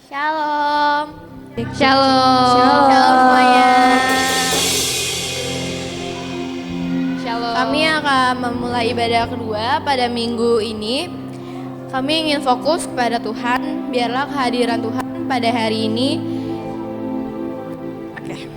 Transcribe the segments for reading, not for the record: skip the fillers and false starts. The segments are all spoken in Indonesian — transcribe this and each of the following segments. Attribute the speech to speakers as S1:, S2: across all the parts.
S1: Shalom.
S2: Shalom.
S1: Shalom semuanya.
S2: Shalom.
S1: Kami akan memulai ibadah kedua pada minggu ini. Kami ingin fokus kepada Tuhan. Biarlah kehadiran Tuhan pada hari ini. Oke.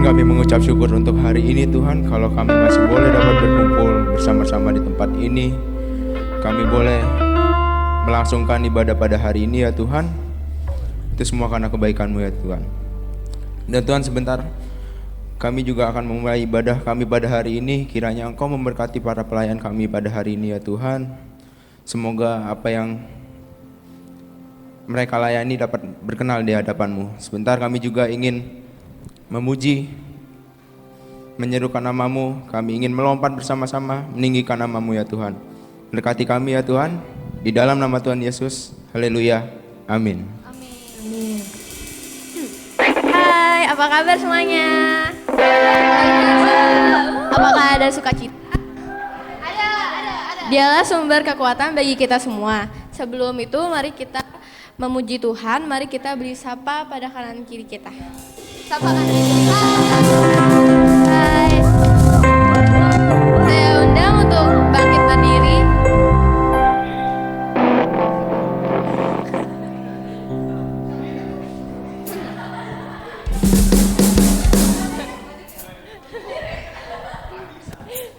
S3: Kami mengucap syukur untuk hari ini Tuhan, kalau kami masih boleh dapat berkumpul bersama-sama di tempat ini. Kami boleh melangsungkan ibadah pada hari ini ya Tuhan. Itu semua karena kebaikan-Mu ya Tuhan. Dan Tuhan, sebentar kami juga akan memulai ibadah kami pada hari ini. Kiranya Engkau memberkati para pelayan kami pada hari ini ya Tuhan. Semoga apa yang mereka layani dapat berkenan di hadapan-Mu. Sebentar kami juga ingin memuji, menyerukan nama-Mu. Kami ingin melompat bersama-sama meninggikan nama-Mu ya Tuhan. Berkati kami ya Tuhan, di dalam nama Tuhan Yesus. Haleluya, amin.
S1: Amin. apa kabar semuanya? Apakah ada sukacita? Ada. Dialah sumber kekuatan bagi kita semua. Sebelum itu, mari kita memuji Tuhan. Mari kita beri sapa pada kanan kiri kita. Sapa kanan kiri. Hai. Saya undang untuk bangkit berdiri.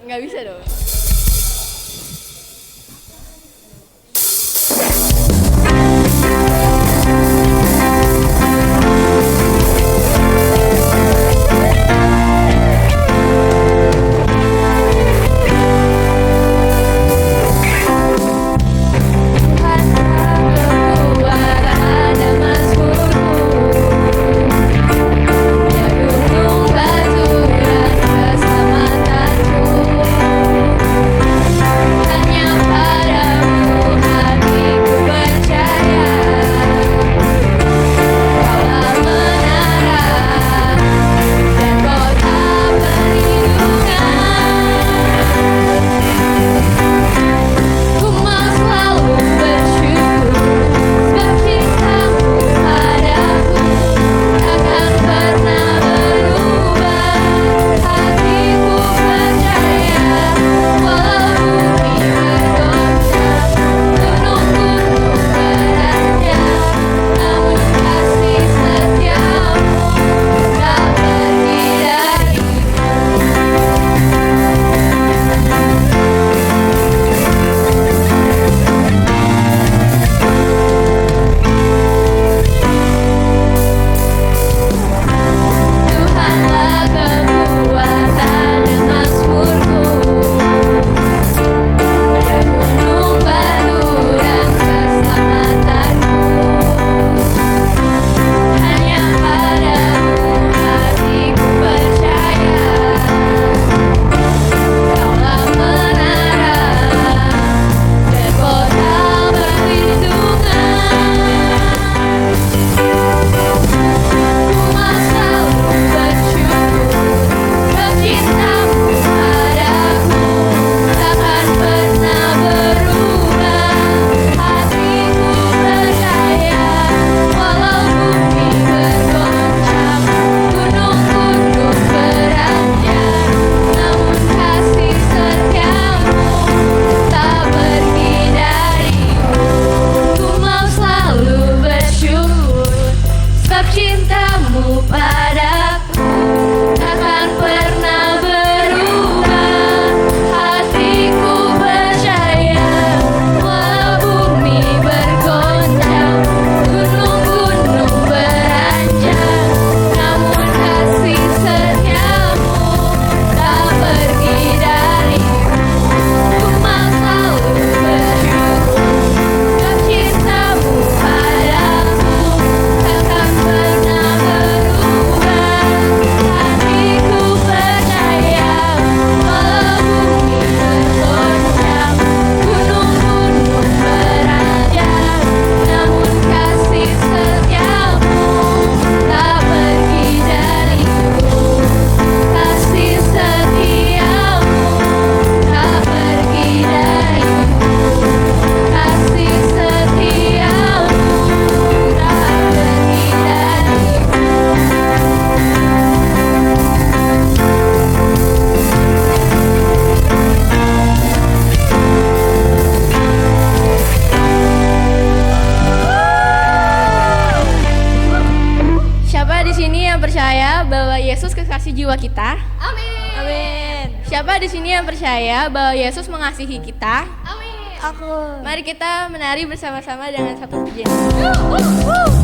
S1: Nggak bisa dong. Jiwa kita.
S2: Amin.
S1: Amin. Siapa di sini yang percaya bahwa Yesus mengasihi kita?
S2: Amin.
S1: Aku. Mari kita menari bersama-sama dengan satu pujian.
S2: Amin.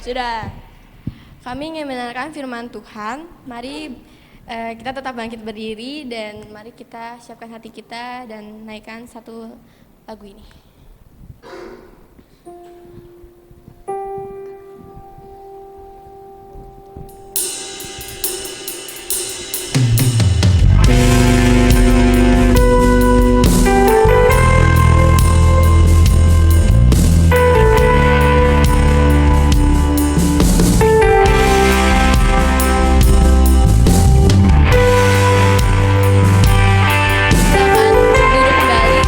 S1: Sudah. Kami ingin mendengarkan firman Tuhan. Mari kita tetap bangkit berdiri dan mari kita siapkan hati kita dan naikkan satu lagu ini. Silakan duduk kembali.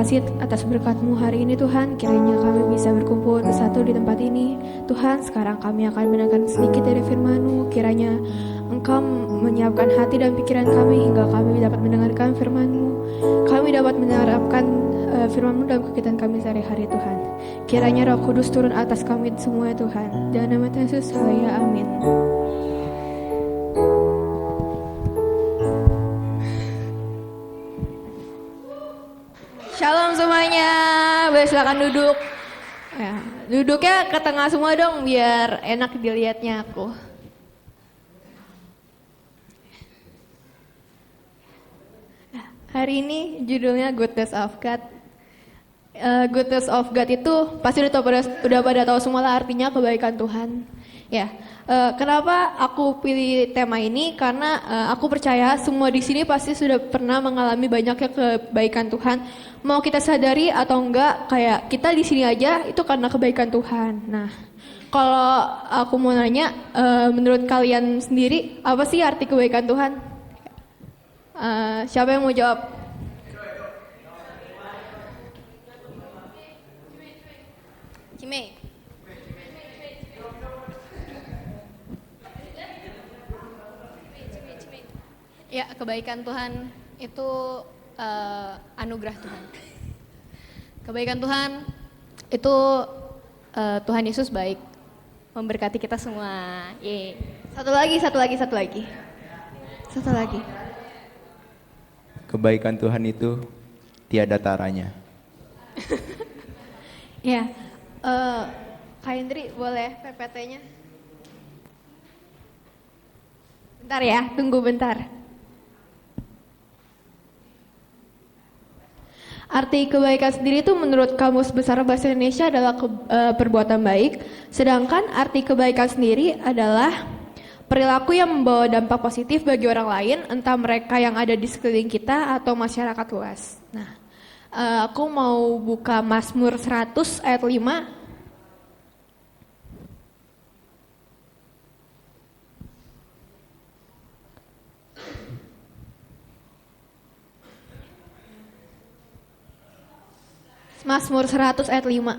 S4: kasih atas berkat-Mu hari ini Tuhan. Kiranya kami bisa berkumpul bersatu di tempat ini. Tuhan, sekarang kami akan mendengarkan sedikit dari firman-Mu. Kiranya Engkau menyiapkan hati dan pikiran kami hingga kami dapat mendengarkan firman-Mu. Kami dapat menerapkan firman-Mu dalam kegiatan kami sehari-hari Tuhan. Kiranya Roh Kudus turun atas kami semua Tuhan. Dalam nama Tuhan Yesus, haleluya, amin.
S1: Shalom semuanya, boleh silakan duduk. Ya, duduknya ke tengah semua dong biar enak dilihatnya aku. Hari ini judulnya Goodness of God. Goodness of God itu pasti udah pada tahu semua lah artinya kebaikan Tuhan. Ya, kenapa aku pilih tema ini? Karena aku percaya semua di sini pasti sudah pernah mengalami banyaknya kebaikan Tuhan. Mau kita sadari atau enggak, kayak kita di sini aja itu karena kebaikan Tuhan. Nah, kalau aku mau nanya, menurut kalian sendiri apa sih arti kebaikan Tuhan? Siapa yang mau jawab? Cime.
S2: Ya, kebaikan Tuhan itu anugerah Tuhan. Kebaikan Tuhan itu Tuhan Yesus baik, memberkati kita semua. Yeay.
S1: Satu lagi.
S3: Kebaikan Tuhan itu tiada taranya.
S1: Ya, Kak Indri boleh PPT-nya? Bentar ya, tunggu bentar. Arti kebaikan sendiri itu menurut Kamus Besar Bahasa Indonesia adalah perbuatan baik, sedangkan arti kebaikan sendiri adalah perilaku yang membawa dampak positif bagi orang lain, entah mereka yang ada di sekeliling kita atau masyarakat luas. Nah, aku mau buka Mazmur 100 ayat 5. Mazmur 100 ayat 5.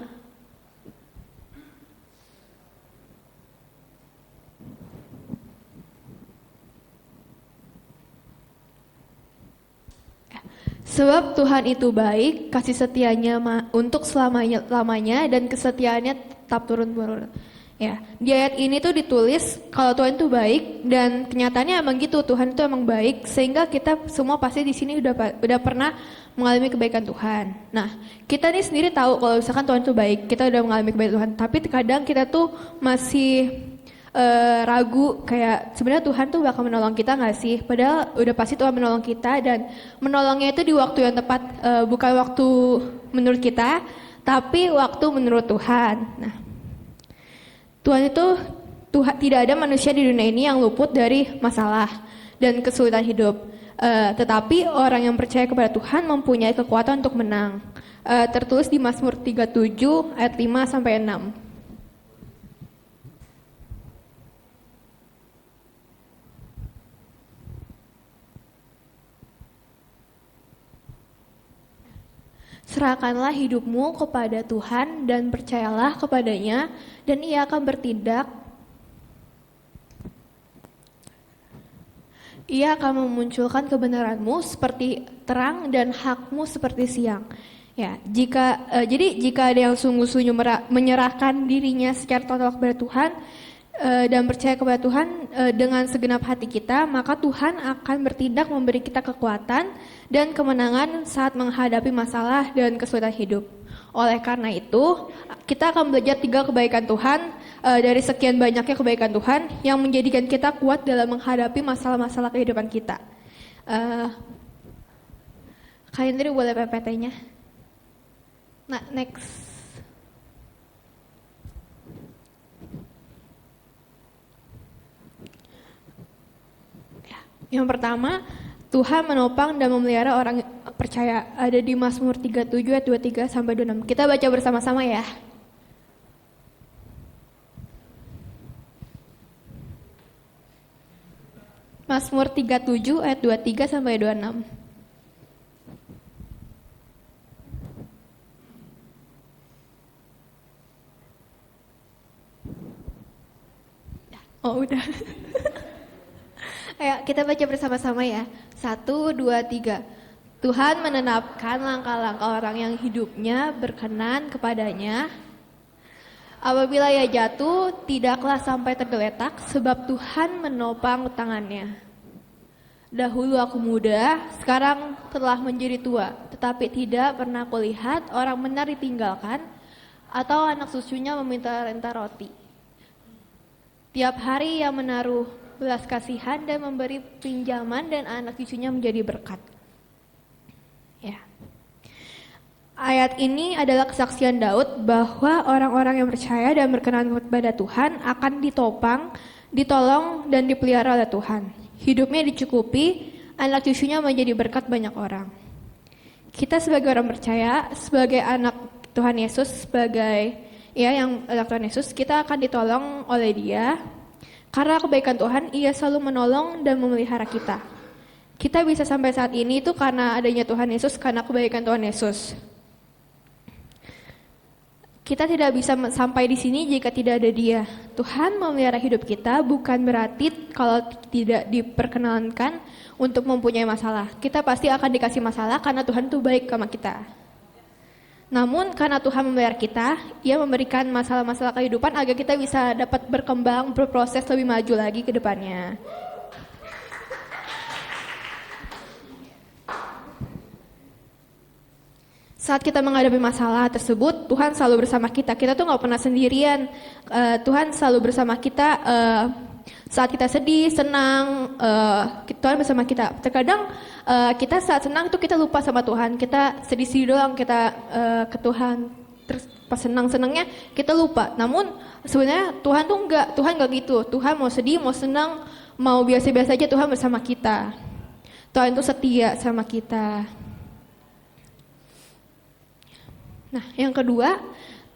S1: Sebab Tuhan itu baik, kasih setianya untuk selamanya dan kesetiaannya tetap turun-temurun. Ya, di ayat ini tuh ditulis kalau Tuhan itu baik dan kenyataannya emang gitu, Tuhan itu emang baik sehingga kita semua pasti di sini udah pernah mengalami kebaikan Tuhan. Nah, kita nih sendiri tahu kalau misalkan Tuhan itu baik, kita udah mengalami kebaikan Tuhan, tapi kadang kita tuh masih ragu kayak sebenarnya Tuhan tuh bakal menolong kita nggak sih? Padahal udah pasti Tuhan menolong kita dan menolongnya itu di waktu yang tepat, bukan waktu menurut kita, tapi waktu menurut Tuhan. Nah, Tuhan itu tidak ada manusia di dunia ini yang luput dari masalah dan kesulitan hidup. Tetapi orang yang percaya kepada Tuhan mempunyai kekuatan untuk menang. Tertulis di Mazmur 37 ayat 5 sampai 6. Serahkanlah hidupmu kepada Tuhan dan percayalah kepadanya dan Ia akan bertindak. Ia akan memunculkan kebenaranmu seperti terang dan hakmu seperti siang. Ya, jadi jika ada yang sungguh-sungguh menyerahkan dirinya secara total kepada Tuhan dan percaya kepada Tuhan dengan segenap hati kita, maka Tuhan akan bertindak memberi kita kekuatan dan kemenangan saat menghadapi masalah dan kesulitan hidup. Oleh karena itu, kita akan belajar 3 kebaikan Tuhan dari sekian banyaknya kebaikan Tuhan yang menjadikan kita kuat dalam menghadapi masalah-masalah kehidupan kita. Kalian tadi boleh PPT-nya? Nah, next. Yang pertama, Tuhan menopang dan memelihara orang percaya. Ada di Mazmur 37 ayat 23 sampai 26. Kita baca bersama-sama ya. Mazmur 37 ayat 23 sampai 26.
S4: Oh udah.
S2: Ayo kita baca bersama-sama ya. 1, 2, 3. Tuhan menetapkan langkah-langkah orang yang hidupnya berkenan kepadanya. Apabila ia jatuh, tidaklah sampai tergeletak sebab Tuhan menopang tangannya. Dahulu aku muda, sekarang telah menjadi tua, tetapi tidak pernah kulihat orang benar ditinggalkan atau anak susunya meminta renta roti. Tiap hari ia menaruh belas kasihan dan memberi pinjaman dan anak cucunya menjadi berkat. Ya. Ayat ini adalah kesaksian Daud bahwa orang-orang yang percaya dan berkenan kepada Tuhan akan ditopang, ditolong dan dipelihara oleh Tuhan. Hidupnya dicukupi, anak cucunya menjadi berkat banyak orang. Kita sebagai orang percaya, sebagai anak Tuhan Yesus, sebagai yang anak Tuhan Yesus, kita akan ditolong oleh Dia. Karena kebaikan Tuhan, Ia selalu menolong dan memelihara kita. Kita bisa sampai saat ini itu karena adanya Tuhan Yesus, karena kebaikan Tuhan Yesus. Kita tidak bisa sampai di sini jika tidak ada Dia. Tuhan memelihara hidup kita bukan berarti kalau tidak diperkenankan untuk mempunyai masalah. Kita pasti akan dikasih masalah karena Tuhan itu baik sama kita. Namun karena Tuhan memelihara kita, Ia memberikan masalah-masalah kehidupan agar kita bisa dapat berkembang, berproses lebih maju lagi ke depannya. Saat kita menghadapi masalah tersebut, Tuhan selalu bersama kita. Kita tuh nggak pernah sendirian. Tuhan selalu bersama kita. Saat kita sedih, senang, Tuhan bersama kita. Terkadang kita saat senang itu kita lupa sama Tuhan. Kita sedih-sedih doang kita ke Tuhan. Terus pas senang-senangnya kita lupa. Namun sebenarnya Tuhan tuh enggak. Tuhan enggak gitu. Tuhan mau sedih, mau senang, mau biasa-biasa aja Tuhan bersama kita. Tuhan itu setia sama kita. Nah, yang kedua,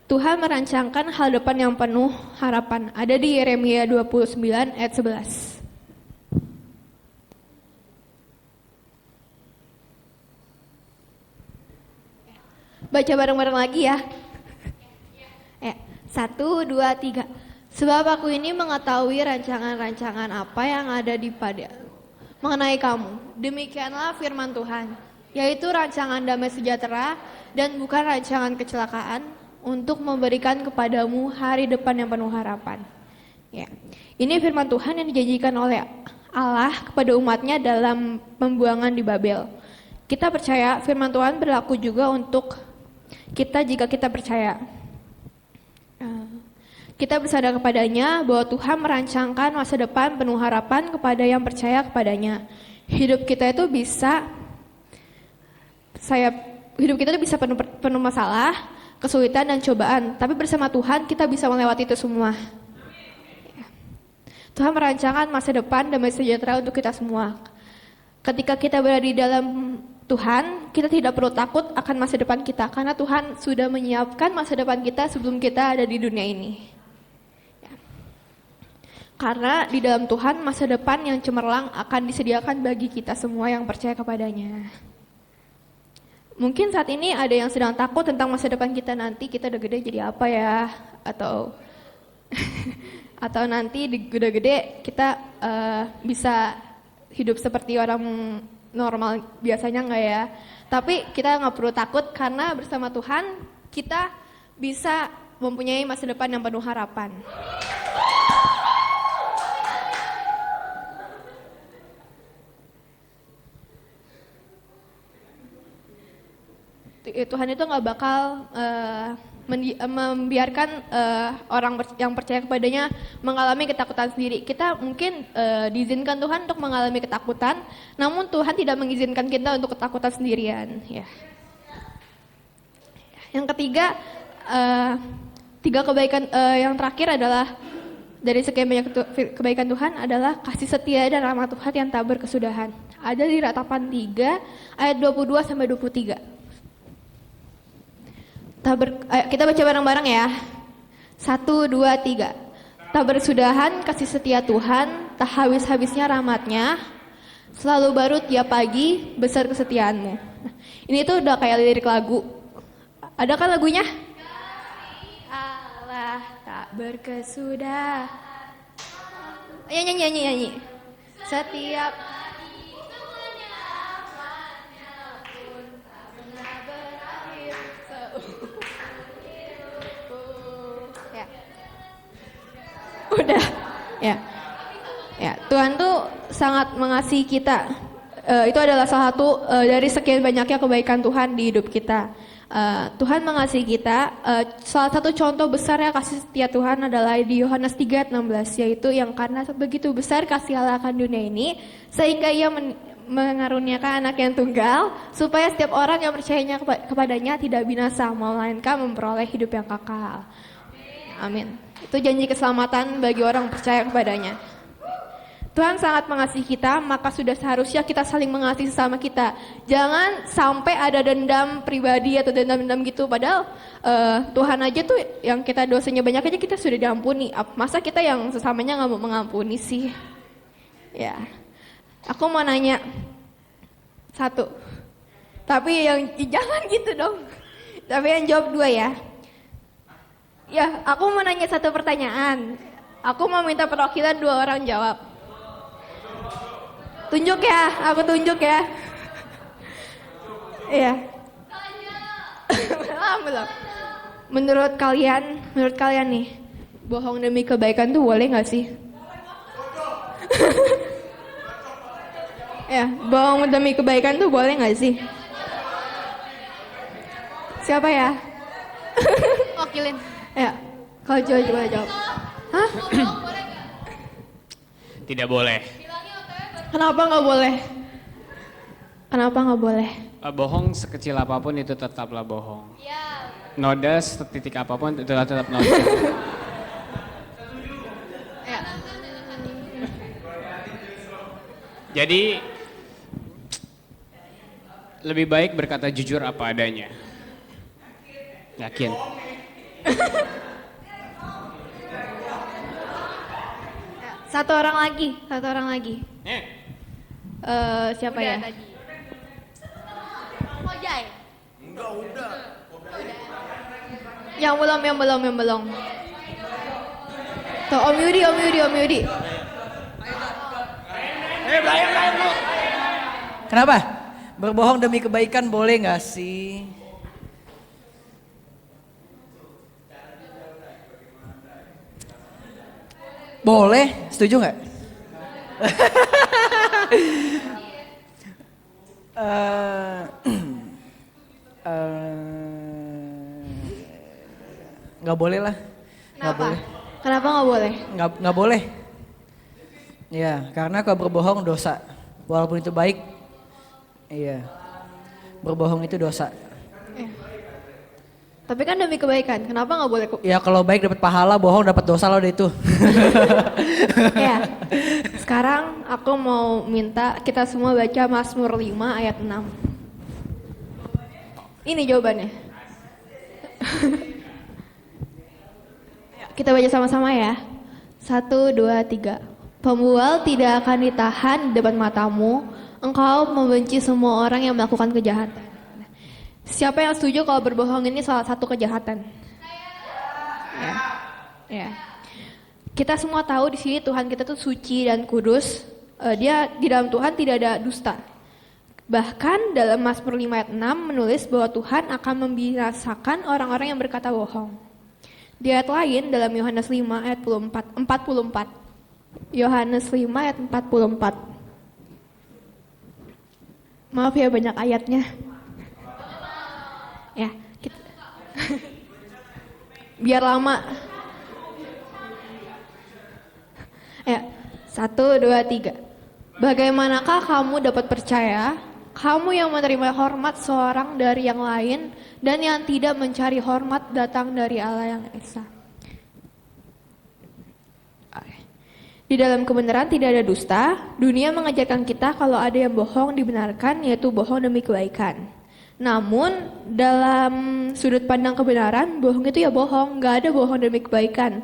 S2: Tuhan merancangkan hal depan yang penuh harapan. Ada di Yeremia 29 ayat 11. Baca bareng-bareng lagi ya. 1, 2, 3. Sebab aku ini mengetahui rancangan-rancangan apa yang ada di pada mengenai kamu. Demikianlah firman Tuhan, yaitu rancangan damai sejahtera dan bukan rancangan kecelakaan, untuk memberikan kepadamu hari depan yang penuh harapan. Ya. Ini firman Tuhan yang dijanjikan oleh Allah kepada umatnya dalam pembuangan di Babel. Kita percaya firman Tuhan berlaku juga untuk kita jika kita percaya. Kita bersadar kepadanya bahwa Tuhan merancangkan masa depan penuh harapan kepada yang percaya kepadanya. Hidup kita itu bisa penuh masalah, kesulitan dan cobaan, tapi bersama Tuhan kita bisa melewati itu semua. Tuhan merancangkan masa depan damai sejahtera untuk kita semua. Ketika kita berada di dalam Tuhan, kita tidak perlu takut akan masa depan kita, karena Tuhan sudah menyiapkan masa depan kita sebelum kita ada di dunia ini. Karena di dalam Tuhan masa depan yang cemerlang akan disediakan bagi kita semua yang percaya kepadanya. Mungkin saat ini ada yang sedang takut tentang masa depan kita, nanti kita udah gede jadi apa ya, atau nanti udah gede kita bisa hidup seperti orang normal biasanya enggak ya. Tapi kita nggak perlu takut karena bersama Tuhan kita bisa mempunyai masa depan yang penuh harapan. Tuhan itu nggak bakal membiarkan orang yang percaya kepadanya mengalami ketakutan sendiri. Kita mungkin diizinkan Tuhan untuk mengalami ketakutan, namun Tuhan tidak mengizinkan kita untuk ketakutan sendirian. Ya. Yang ketiga, tiga kebaikan yang terakhir adalah dari sekian banyak kebaikan Tuhan adalah kasih setia dan rahmat Tuhan yang tak berkesudahan. Ada di Ratapan 3 ayat 22 sampai 23. Kita baca bareng-bareng ya. 1, 2, 3. Tak bersudahan kasih setia Tuhan, tak habis-habisnya rahmatnya, selalu baru tiap pagi, besar kesetiaanmu. Ini tuh udah kayak lirik lagu. Ada kan lagunya? Allah tak berkesudahan. nyanyi. Setiap ya. Udah. Ya. Ya, Tuhan tuh sangat mengasihi kita. Itu adalah salah satu dari sekian banyaknya kebaikan Tuhan di hidup kita. Tuhan mengasihi kita. Salah satu contoh besarnya kasih setia Tuhan adalah di Yohanes 3 ayat 16, yaitu yang karena begitu besar kasih Allah akan dunia ini sehingga Ia mengaruniakan anak yang tunggal supaya setiap orang yang percayanya kepadanya tidak binasa melainkan memperoleh hidup yang kekal. Amin. Itu janji keselamatan bagi orang percaya kepadanya. Tuhan sangat mengasihi kita, maka sudah seharusnya kita saling mengasihi sesama kita. Jangan sampai ada dendam pribadi atau dendam-dendam gitu. Padahal Tuhan aja tuh yang kita dosanya banyak aja kita sudah diampuni. Masa kita yang sesamanya nggak mau mengampuni sih? Ya, aku mau nanya satu. Tapi yang jangan gitu dong. Tapi yang jawab dua ya. Ya, aku mau nanya satu pertanyaan. Aku mau minta perwakilan 2 orang jawab. Tunjuk ya, aku tunjuk ya. Iya. Belum. Menurut kalian nih, bohong demi kebaikan tuh boleh nggak sih? Ya, bohong demi kebaikan tuh boleh nggak sih? Siapa ya?
S1: Wakilin.
S2: Ya, kalau jawab. Hah?
S5: Tidak boleh.
S2: Kenapa nggak boleh? Kenapa nggak boleh?
S5: Bohong sekecil apapun itu tetaplah bohong. Noda setitik apapun itu tetap noda.
S2: Ya.
S5: Jadi lebih baik berkata jujur apa adanya. Yakin.
S2: Satu orang lagi. Siapa
S1: Udah
S2: ya?
S1: tadi. Ojai.
S2: Yang belum. Tuh, Om Yudi.
S6: Kenapa? Berbohong demi kebaikan boleh nggak sih? Boleh, setuju nggak? Nggak boleh lah.
S2: Kenapa nggak boleh?
S6: Nggak boleh. Ya, karena kalau berbohong dosa. Walaupun itu baik, iya. Berbohong itu dosa.
S2: Tapi kan demi kebaikan, kenapa nggak boleh?
S6: Ya kalau baik dapat pahala, bohong dapat dosa loh itu.
S2: Ya. Sekarang aku mau minta kita semua baca Mazmur 5 ayat 6. Ini jawabannya. Kita baca sama-sama ya. 1, 2, 3. Pembual tidak akan ditahan di depan matamu. Engkau membenci semua orang yang melakukan kejahatan. Siapa yang setuju kalau berbohong ini salah satu kejahatan? Ya. Kita semua tahu di sini Tuhan kita tuh suci dan kudus. Dia di dalam Tuhan tidak ada dusta. Bahkan dalam Mazmur 5 ayat 6 menulis bahwa Tuhan akan membinasakan orang-orang yang berkata bohong. Di ayat lain dalam Yohanes 5 ayat 44. Yohanes 5 ayat 44. Maaf ya banyak ayatnya. Ya, kita biar lama. Ya, 1, 2, 3. Bagaimanakah kamu dapat percaya, kamu yang menerima hormat seorang dari yang lain dan yang tidak mencari hormat datang dari Allah yang Esa. Di dalam kebenaran tidak ada dusta. Dunia mengajarkan kita kalau ada yang bohong dibenarkan, yaitu bohong demi kebaikan. Namun dalam sudut pandang kebenaran, bohong itu ya bohong, nggak ada bohong demi kebaikan.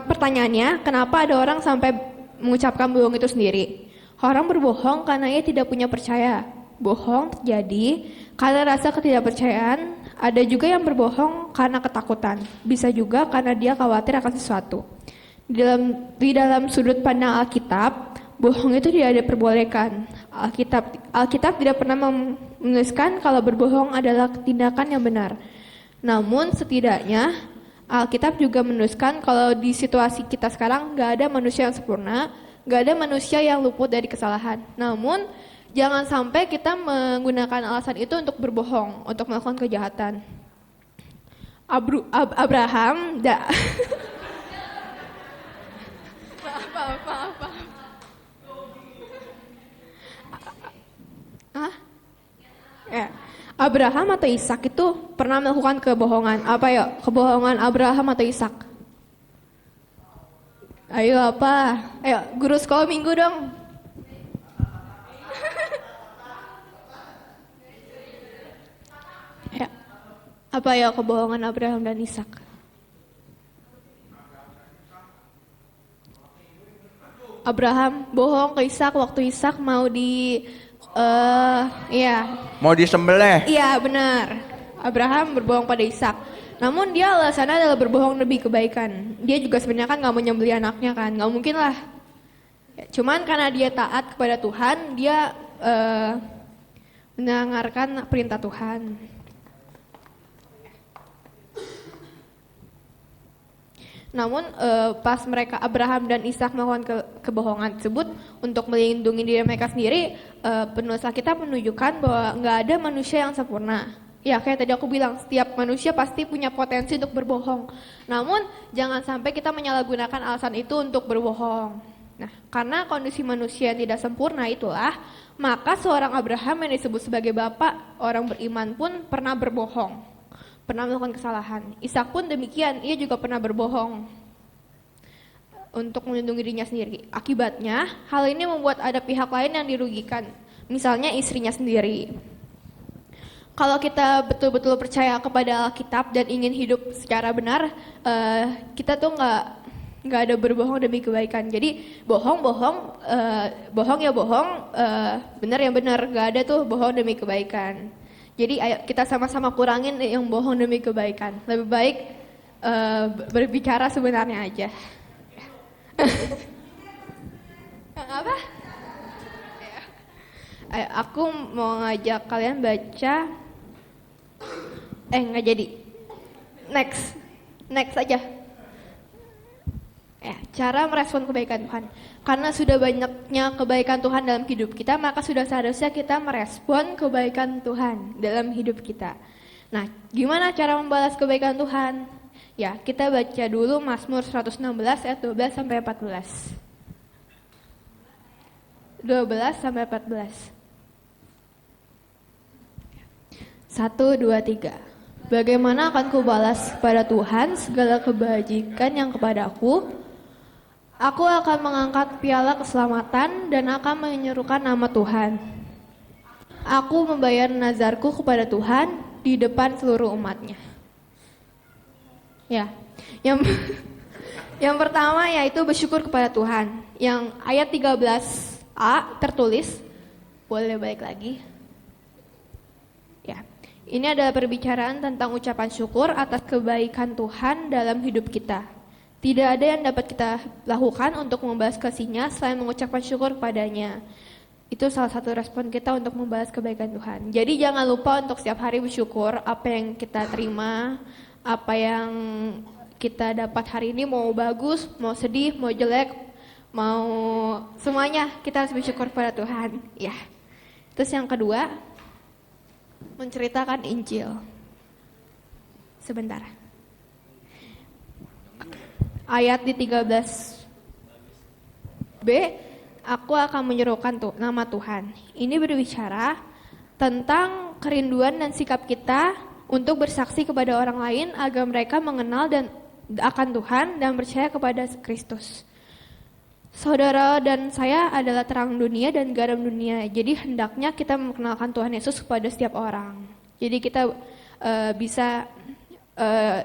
S2: Pertanyaannya, kenapa ada orang sampai mengucapkan bohong itu sendiri? Orang berbohong karena ia tidak punya percaya. Bohong terjadi karena rasa ketidakpercayaan
S4: Ada juga yang berbohong karena ketakutan. Bisa juga karena dia khawatir akan sesuatu. Di dalam sudut pandang Alkitab, bohong itu tidak diperbolehkan. Alkitab tidak pernah menuliskan kalau berbohong adalah tindakan yang benar. Namun setidaknya Alkitab juga menuliskan kalau di situasi kita sekarang gak ada manusia yang sempurna, gak ada manusia yang luput dari kesalahan. Namun jangan sampai kita menggunakan alasan itu untuk berbohong, untuk melakukan kejahatan. Abraham, Abraham atau Ishak itu pernah melakukan kebohongan. Apa ya? Kebohongan Abraham atau Ishak? Ayo apa? Ayo guru sekolah minggu dong. Ya. Apa ya kebohongan Abraham dan Ishak? Abraham bohong ke Ishak waktu Ishak mau
S3: Mau disembelih.
S4: Iya benar. Abraham berbohong pada Ishak. Namun dia alasannya adalah berbohong demi kebaikan. Dia juga sebenarnya kan nggak mau nyembelih anaknya kan, nggak mungkin lah. Ya, cuman karena dia taat kepada Tuhan, dia mendengarkan perintah Tuhan. Namun pas mereka Abraham dan Ishak melakukan kebohongan tersebut untuk melindungi diri mereka sendiri, penulis Alkitab menunjukkan bahwa nggak ada manusia yang sempurna. Ya kayak tadi aku bilang, setiap manusia pasti punya potensi untuk berbohong. Namun jangan sampai kita menyalahgunakan alasan itu untuk berbohong. Nah, karena kondisi manusia yang tidak sempurna itulah, maka seorang Abraham yang disebut sebagai bapak orang beriman pun pernah berbohong, pernah melakukan kesalahan. Ishak pun demikian, ia juga pernah berbohong untuk melindungi dirinya sendiri. Akibatnya, hal ini membuat ada pihak lain yang dirugikan, misalnya istrinya sendiri. Kalau kita betul-betul percaya kepada Alkitab dan ingin hidup secara benar, kita tuh nggak ada berbohong demi kebaikan. Jadi bohong ya bohong, benar ya benar. Nggak ada tuh bohong demi kebaikan. Jadi ayo kita sama-sama kurangin yang bohong demi kebaikan. Lebih baik berbicara sebenarnya aja. Apa? Ayo, aku mau ngajak kalian baca. Nggak jadi. Next aja. Ya, cara merespon kebaikan Tuhan. Karena sudah banyaknya kebaikan Tuhan dalam hidup kita, maka sudah seharusnya kita merespon kebaikan Tuhan dalam hidup kita. Nah, gimana cara membalas kebaikan Tuhan? Ya, kita baca dulu Mazmur 116 ayat 12 sampai 14. 12 sampai 14. 1, 2, 3. Bagaimana akan kubalas kepada Tuhan segala kebajikan yang kepadaku? Aku akan mengangkat piala keselamatan dan akan menyerukan nama Tuhan. Aku membayar nazarku kepada Tuhan di depan seluruh umatnya. Ya, yang pertama yaitu bersyukur kepada Tuhan. Yang ayat 13a tertulis, boleh balik lagi. Ya, ini adalah perbicaraan tentang ucapan syukur atas kebaikan Tuhan dalam hidup kita. Tidak ada yang dapat kita lakukan untuk membalas kasih-Nya selain mengucapkan syukur kepadanya. Itu salah satu respon kita untuk membalas kebaikan Tuhan. Jadi jangan lupa untuk setiap hari bersyukur apa yang kita terima, apa yang kita dapat hari ini, mau bagus, mau sedih, mau jelek, mau semuanya kita harus bersyukur pada Tuhan. Ya. Terus yang kedua, menceritakan Injil. Sebentar. Ayat di 13b, aku akan menyerukan nama Tuhan. Ini berbicara tentang kerinduan dan sikap kita untuk bersaksi kepada orang lain agar mereka mengenal dan akan Tuhan dan percaya kepada Kristus. Saudara dan saya adalah terang dunia dan garam dunia. Jadi hendaknya kita memperkenalkan Tuhan Yesus kepada setiap orang. Jadi kita bisa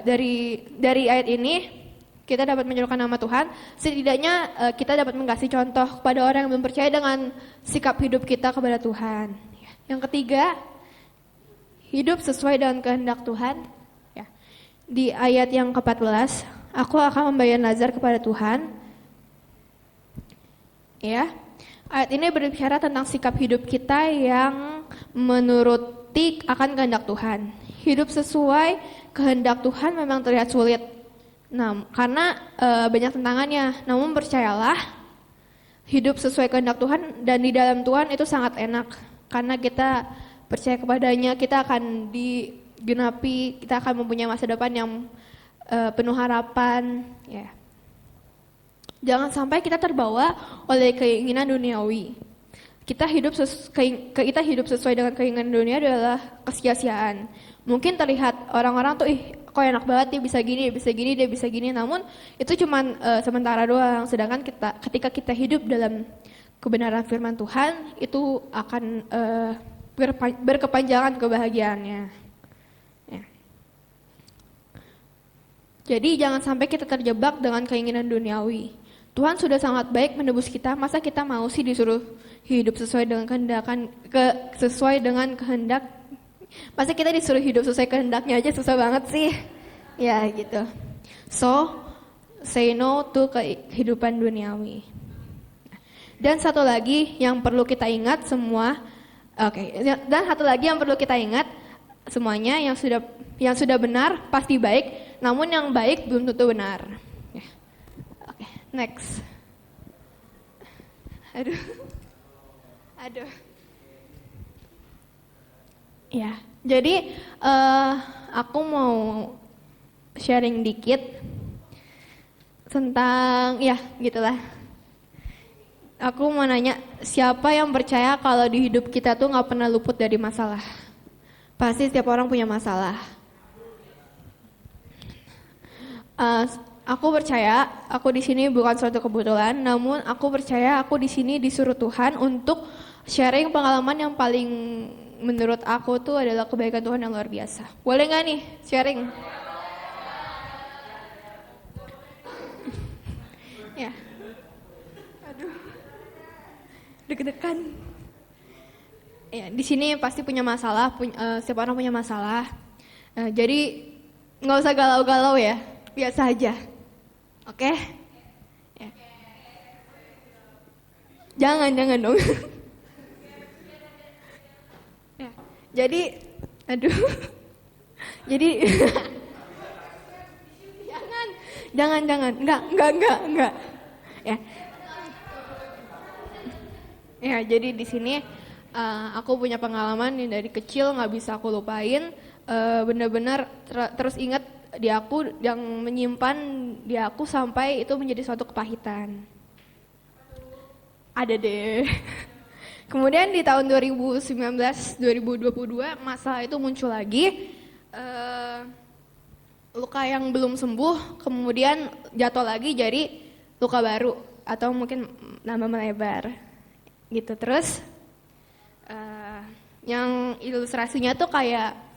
S4: dari ayat ini kita dapat menyerukan nama Tuhan. Setidaknya kita dapat mengasih contoh kepada orang yang belum percaya dengan sikap hidup kita kepada Tuhan. Yang ketiga, hidup sesuai dengan kehendak Tuhan. Ya. Di ayat yang ke-14, aku akan membayar nazar kepada Tuhan. Ya. Ayat ini berbicara tentang sikap hidup kita yang menuruti akan kehendak Tuhan. Hidup sesuai kehendak Tuhan memang terlihat sulit. Nah, karena banyak tantangannya. Namun percayalah, hidup sesuai kehendak Tuhan dan di dalam Tuhan itu sangat enak. Karena kita percaya kepadanya, kita akan digenapi, kita akan mempunyai masa depan yang penuh harapan. Ya. Jangan sampai kita terbawa oleh keinginan duniawi. Kita hidup sesuai dengan keinginan dunia adalah kesia-siaan. Mungkin terlihat orang-orang tuh, kok enak banget dia bisa gini. Namun itu cuma sementara doang. Sedangkan ketika kita hidup dalam kebenaran firman Tuhan, itu akan berkepanjangan kebahagiaannya. Ya. Jadi jangan sampai kita terjebak dengan keinginan duniawi. Tuhan sudah sangat baik menebus kita, masa kita mau sih disuruh hidup sesuai dengan kehendak? Masa kita disuruh hidup sesuai kehendaknya aja susah banget sih. Ya gitu. So, say no to kehidupan duniawi. Dan satu lagi yang perlu kita ingat semua, semuanya yang sudah benar pasti baik, namun yang baik belum tentu benar. Next. Aduh. Ya, jadi aku mau sharing dikit tentang, ya gitulah. Aku mau nanya, siapa yang percaya kalau di hidup kita tuh nggak pernah luput dari masalah? Pasti setiap orang punya masalah. Aku percaya aku di sini bukan suatu kebetulan, namun aku percaya aku di sini disuruh Tuhan untuk sharing pengalaman yang paling menurut aku tuh adalah kebaikan Tuhan yang luar biasa. Boleh nggak nih sharing? Ya. Aduh. Deg-degan. Ya, di sini pasti punya masalah, setiap orang punya masalah. Jadi nggak usah galau-galau ya, biasa aja. Oke? Ya. Jangan dong. Ya. Jadi, aduh. Jadi, jangan. Enggak. Ya. Ya, jadi di sini aku punya pengalaman yang dari kecil nggak bisa aku lupain. Benar-benar terus ingat di aku, yang menyimpan di aku sampai itu menjadi suatu kepahitan. Ada deh. Kemudian di tahun 2019-2022 masalah itu muncul lagi. Luka yang belum sembuh, kemudian jatuh lagi jadi luka baru atau mungkin nambah melebar. Gitu terus. Yang ilustrasinya tuh kayak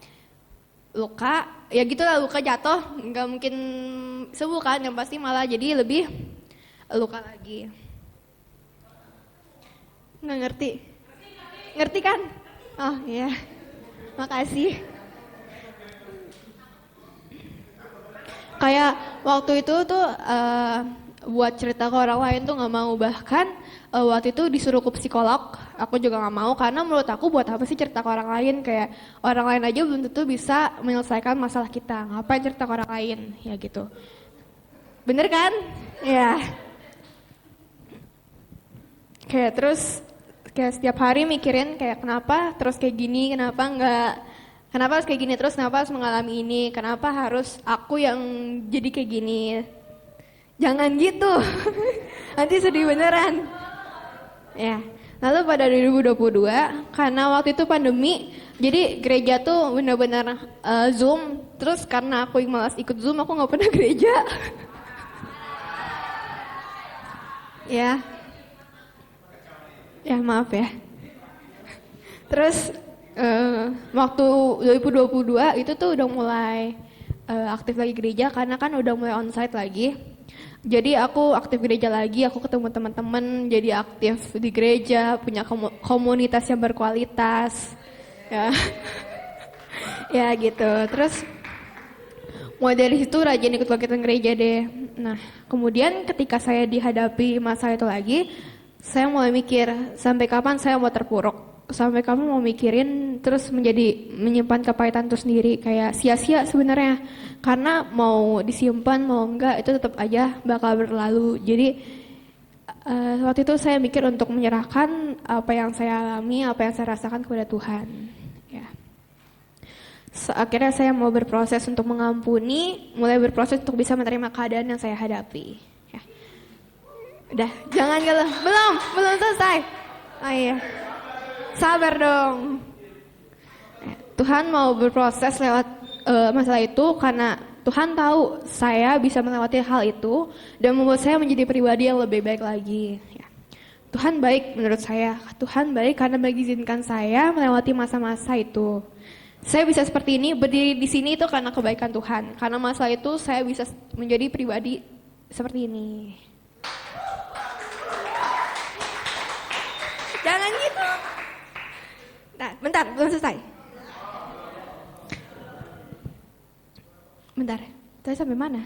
S4: luka, ya gitulah, luka jatuh nggak mungkin sembuh kan, yang pasti malah jadi lebih luka lagi. Nggak ngerti kan? Oh iya, makasih. Kayak waktu itu tuh buat cerita ke orang lain tuh nggak mau, bahkan waktu itu disuruh ke psikolog, aku juga nggak mau karena menurut aku buat apa sih cerita ke orang lain, kayak orang lain aja belum tentu bisa menyelesaikan masalah kita, ngapain cerita ke orang lain, ya gitu. Bener kan? Ya. Kayak terus kayak setiap hari mikirin kayak kenapa terus kayak gini, kenapa harus kayak gini terus, kenapa harus mengalami ini, kenapa harus aku yang jadi kayak gini. Jangan gitu. Nanti sedih beneran. Ya. Lalu pada 2022 karena waktu itu pandemi, jadi gereja tuh benar-benar Zoom. Terus karena aku malas ikut Zoom, aku nggak pernah gereja. Ya. Ya maaf ya. Terus waktu 2022 itu tuh udah mulai aktif lagi gereja karena kan udah mulai onsite lagi. Jadi aku aktif gereja lagi, aku ketemu teman-teman, jadi aktif di gereja, punya komunitas yang berkualitas. Ya. Ya gitu. Terus mulai dari situ rajin ikut kegiatan gereja deh. Nah, kemudian ketika saya dihadapi masalah itu lagi, saya mulai mikir, sampai kapan saya mau terpuruk? Sampai kamu mau mikirin terus menyimpan kepahitan itu sendiri, kayak sia-sia sebenarnya. Karena mau disimpan mau enggak itu tetap aja bakal berlalu. Jadi waktu itu saya mikir untuk menyerahkan apa yang saya alami, apa yang saya rasakan kepada Tuhan. Ya. Akhirnya saya mau berproses untuk mengampuni, mulai berproses untuk bisa menerima keadaan yang saya hadapi. Ya. Udah, jangan galau. Belum selesai. Oh iya. Sabar dong. Tuhan mau berproses lewat masalah itu karena Tuhan tahu saya bisa melewati hal itu dan membuat saya menjadi pribadi yang lebih baik lagi. Ya. Tuhan baik menurut saya. Tuhan baik karena mengizinkan saya melewati masa-masa itu. Saya bisa seperti ini, berdiri di sini itu karena kebaikan Tuhan. Karena masalah itu saya bisa menjadi pribadi seperti ini. Jangan gitu. Nah, bentar, belum selesai. Bentar, tadi sampai mana?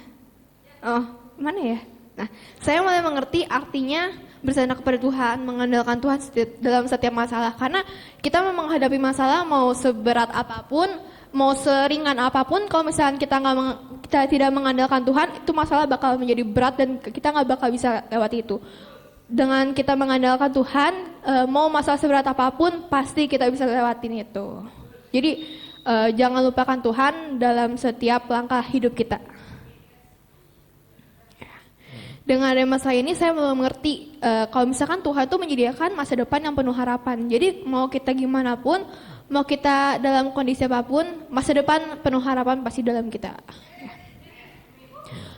S4: Oh, mana ya? Nah, saya mulai mengerti artinya bersandar kepada Tuhan, mengandalkan Tuhan dalam setiap masalah. Karena kita memang menghadapi masalah mau seberat apapun, mau seringan apapun, kalau misalnya kita tidak mengandalkan Tuhan, itu masalah bakal menjadi berat dan kita nggak bakal bisa lewati itu. Dengan kita mengandalkan Tuhan, mau masalah seberat apapun, pasti kita bisa lewatin itu. Jadi jangan lupakan Tuhan dalam setiap langkah hidup kita. Dengan ada masalah ini saya belum mengerti kalau misalkan Tuhan itu menyediakan masa depan yang penuh harapan. Jadi mau kita gimana pun, mau kita dalam kondisi apapun, masa depan penuh harapan pasti dalam kita.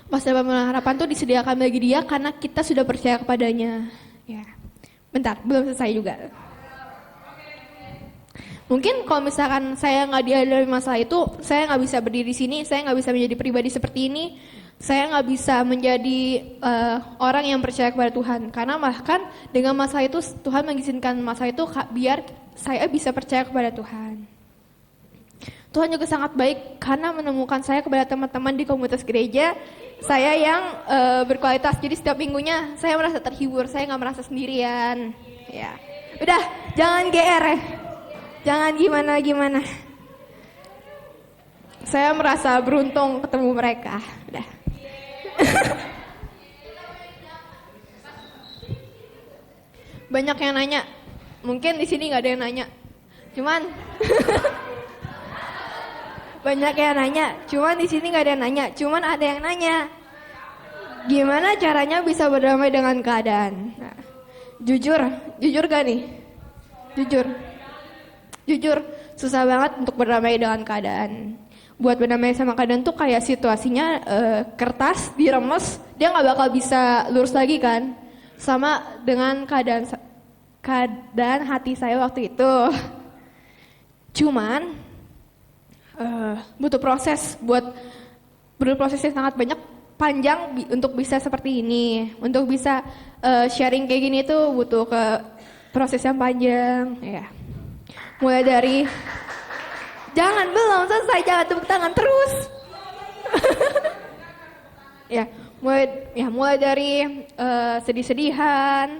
S4: Masa depan penuh harapan itu disediakan bagi Dia karena kita sudah percaya kepadanya. Ya. Bentar, belum selesai juga. Mungkin kalau misalkan saya nggak dihadapi masalah itu, saya nggak bisa berdiri di sini, saya nggak bisa menjadi pribadi seperti ini, saya nggak bisa menjadi orang yang percaya kepada Tuhan. Karena bahkan dengan masalah itu, Tuhan mengizinkan masalah itu biar saya bisa percaya kepada Tuhan. Tuhan juga sangat baik karena menemukan saya kepada teman-teman di komunitas gereja, saya yang berkualitas. Jadi setiap minggunya saya merasa terhibur, saya nggak merasa sendirian. Ya, udah, jangan GR ya. Jangan gimana-gimana. Saya merasa beruntung ketemu mereka. Udah. Banyak yang nanya. Mungkin di sini nggak ada yang nanya. Cuman banyak yang nanya. Cuman di sini nggak ada yang nanya. Cuman ada yang nanya. Gimana caranya bisa berdamai dengan keadaan? Nah, jujur gak nih? Jujur, susah banget untuk berdamai dengan keadaan. Buat berdamai sama keadaan tuh kayak situasinya kertas diremes, dia nggak bakal bisa lurus lagi kan. Sama dengan keadaan hati saya waktu itu. Cuman butuh proses yang sangat panjang untuk bisa seperti ini. Untuk bisa sharing kayak gini tuh butuh proses yang panjang. Ya. Mulai dari belum selesai, jangan tepuk tangan terus. mulai dari sedih-sedihan,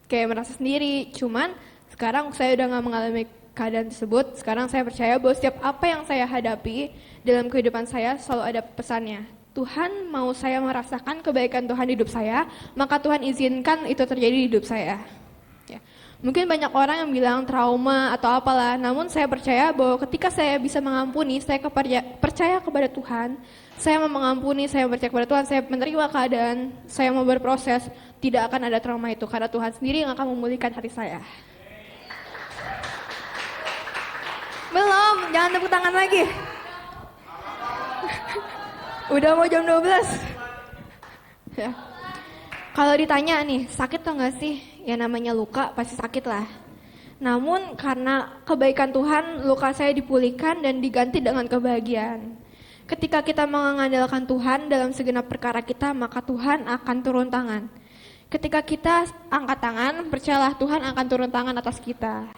S4: kayak merasa sendiri. Cuman sekarang saya udah nggak mengalami keadaan tersebut. Sekarang saya percaya bahwa setiap apa yang saya hadapi dalam kehidupan saya selalu ada pesannya. Tuhan mau saya merasakan kebaikan Tuhan di hidup saya, maka Tuhan izinkan itu terjadi di hidup saya. Ya. Mungkin banyak orang yang bilang trauma atau apalah, namun saya percaya bahwa ketika saya bisa mengampuni, saya percaya kepada Tuhan, saya mau mengampuni, saya percaya kepada Tuhan, saya menerima keadaan, saya mau berproses, tidak akan ada trauma itu, karena Tuhan sendiri yang akan memulihkan hati saya. Belum, jangan tepuk tangan lagi. Udah mau jam 12. Ya. Kalau ditanya nih, sakit atau enggak sih? Ya namanya luka pasti sakit lah. Namun karena kebaikan Tuhan, luka saya dipulihkan dan diganti dengan kebahagiaan. Ketika kita mengandalkan Tuhan dalam segenap perkara kita, maka Tuhan akan turun tangan. Ketika kita angkat tangan, percayalah Tuhan akan turun tangan atas kita.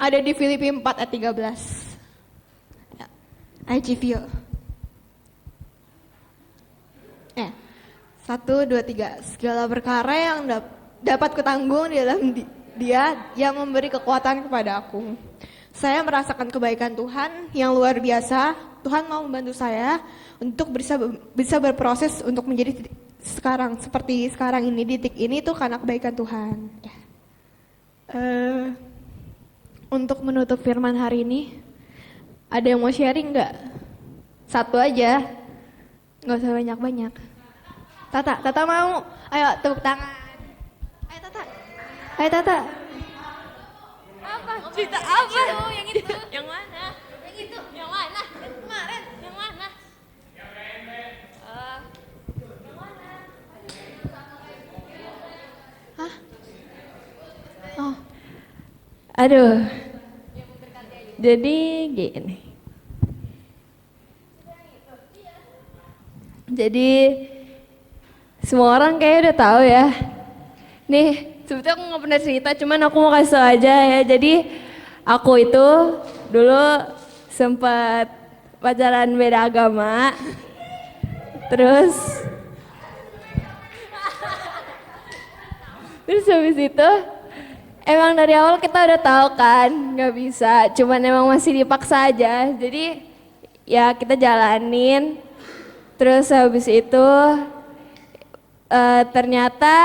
S2: Ada di Filipi 4 ayat 13. Ya. I give you. 1, 2, 3. Segala perkara yang dapat kutanggung di dalam Dia yang memberi kekuatan kepada aku. Saya merasakan kebaikan Tuhan yang luar biasa. Tuhan mau membantu saya untuk bisa berproses untuk menjadi sekarang seperti sekarang ini, di titik ini tuh karena kebaikan Tuhan. Ya.
S4: Untuk menutup firman hari ini, ada yang mau sharing nggak? Satu aja, nggak usah banyak-banyak. Tata mau? Ayo tepuk tangan. Ayo Tata. Ayo Tata.
S1: Apa? Cerita apa? Yang itu. Yang mana? Yang itu. Yang mana? Kemarin. Yang mana? Yang mana?
S4: Hah? Oh. Aduh. Jadi gini. Jadi semua orang kayaknya udah tahu ya. Nih, sebetulnya aku nggak pernah cerita, cuman aku mau kasih tau aja ya. Jadi aku itu dulu sempat pacaran beda agama. Terus habis itu emang dari awal kita udah tahu kan nggak bisa, cuman emang masih dipaksa aja. Jadi ya kita jalanin. Terus habis itu ternyata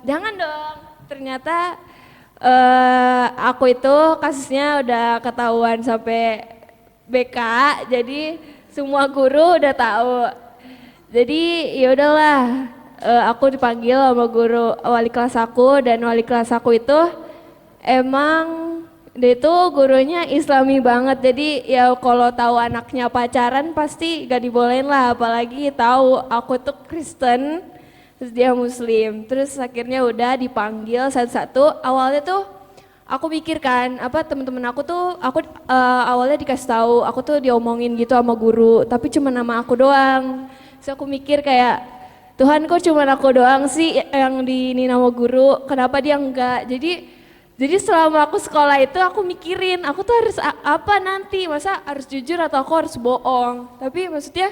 S4: jangan dong. Ternyata aku itu kasusnya udah ketahuan sampai BK. Jadi semua guru udah tahu. Jadi ya udahlah. Aku dipanggil sama guru wali kelas aku, dan wali kelas aku itu emang dia itu gurunya Islami banget. Jadi ya kalau tahu anaknya pacaran pasti gak dibolehin lah, apalagi tahu aku tuh Kristen terus dia Muslim. Terus akhirnya udah dipanggil satu-satu. Awalnya tuh aku mikir kan, apa temen-temen aku tuh awalnya dikasih tahu aku tuh diomongin gitu sama guru, tapi cuma nama aku doang. Terus aku mikir kayak, Tuhan kok cuma aku doang sih yang ini nama guru, kenapa dia enggak? Jadi selama aku sekolah itu aku mikirin, aku tuh harus apa nanti, masa harus jujur atau aku harus bohong? Tapi maksudnya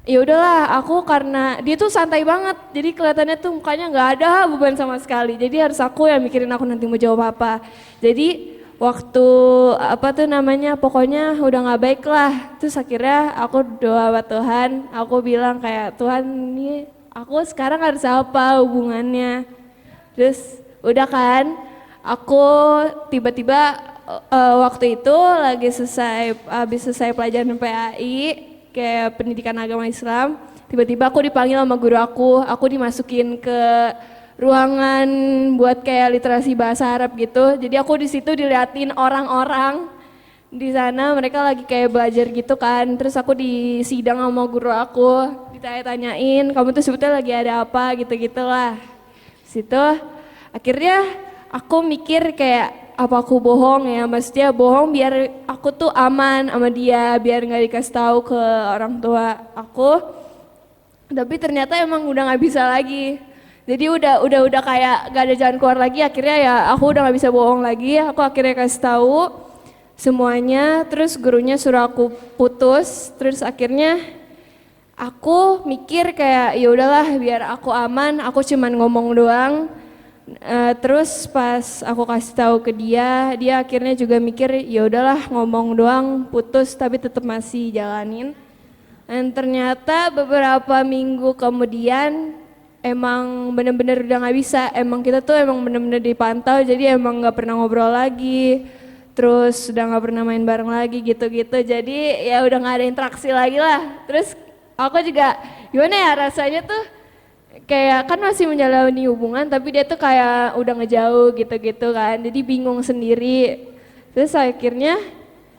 S4: ya udahlah, aku karena dia tuh santai banget, jadi kelihatannya tuh mukanya nggak ada beban sama sekali. Jadi harus aku yang mikirin aku nanti mau jawab apa. Jadi waktu pokoknya udah nggak baik lah. Terus akhirnya aku doa sama Tuhan, aku bilang kayak, Tuhan ini aku sekarang harus apa hubungannya. Terus udah kan, aku tiba-tiba waktu itu lagi habis selesai pelajaran PAI kayak pendidikan agama Islam, tiba-tiba aku dipanggil sama guru aku dimasukin ke ruangan buat kayak literasi bahasa Arab gitu. Jadi aku di situ diliatin orang-orang di sana, mereka lagi kayak belajar gitu kan. Terus aku disidang sama guru aku, ditanya-tanyain, kamu tuh sebetulnya lagi ada apa gitu-gitulah. Situ akhirnya aku mikir kayak, apa aku bohong ya? Maksudnya bohong biar aku tuh aman sama dia, biar nggak dikasih tahu ke orang tua aku. Tapi ternyata emang udah nggak bisa lagi. Jadi udah kayak gak ada jalan keluar lagi. Akhirnya ya aku udah nggak bisa bohong lagi. Aku akhirnya kasih tahu semuanya. Terus gurunya suruh aku putus. Terus akhirnya aku mikir kayak, ya udahlah biar aku aman. Aku cuman ngomong doang. Terus pas aku kasih tahu ke dia akhirnya juga mikir, ya udahlah ngomong doang, putus tapi tetap masih jalanin. Dan ternyata beberapa minggu kemudian emang bener-bener udah gak bisa, emang kita tuh emang bener-bener dipantau, jadi emang gak pernah ngobrol lagi, terus udah gak pernah main bareng lagi gitu-gitu, jadi ya udah gak ada interaksi lagi lah. Terus aku juga gimana ya rasanya tuh, kayak kan masih menjalani hubungan tapi dia tuh kayak udah ngejauh gitu-gitu kan, jadi bingung sendiri. Terus akhirnya